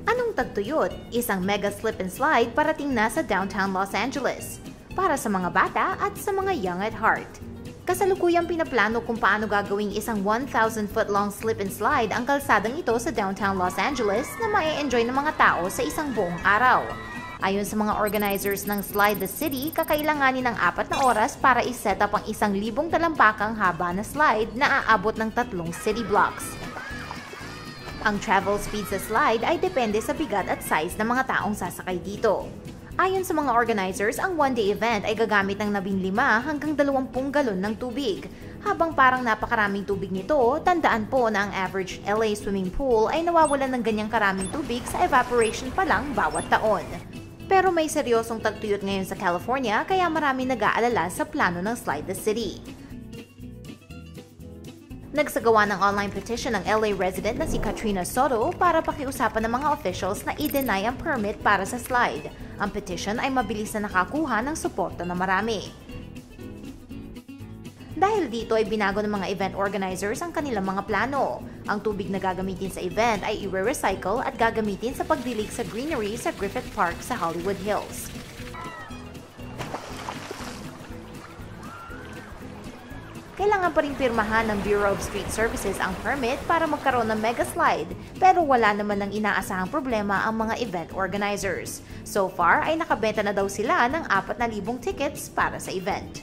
Anong tagtuyot? Isang mega slip and slide parating na sa downtown Los Angeles. Para sa mga bata at sa mga young at heart. Kasalukuyang pinaplano kung paano gagawing isang 1,000-foot-long slip and slide ang kalsadang ito sa downtown Los Angeles na ma-enjoy ng mga tao sa isang buong araw. Ayon sa mga organizers ng Slide the City, kakailanganin ng 4 na oras para i-set up ang 1,000 talampakang haba na slide na aabot ng 3 city blocks. Ang travel speed sa slide ay depende sa bigat at size ng mga taong sasakay dito. Ayon sa mga organizers, ang one-day event ay gagamit ng 15 hanggang 20 galon ng tubig. Habang parang napakaraming tubig nito, tandaan po na ang average LA swimming pool ay nawawalan ng ganyang karaming tubig sa evaporation pa lang bawat taon. Pero may seryosong tagtuyot ngayon sa California kaya marami nag-aalala sa plano ng Slide the City. Nagsagawa ng online petition ng LA resident na si Katrina Soto para pakiusapan ng mga officials na i-deny ang permit para sa slide. Ang petition ay mabilis na nakakuha ng suporta na marami. Dahil dito ay binago ng mga event organizers ang kanilang mga plano. Ang tubig na gagamitin sa event ay i-recycle at gagamitin sa pagdilig sa greenery sa Griffith Park sa Hollywood Hills. Kailangan pa rin pirmahan ng Bureau of Street Services ang permit para magkaroon ng mega slide, pero wala naman ng inaasahang problema ang mga event organizers. So far ay nakabenta na daw sila ng 4,000 tickets para sa event.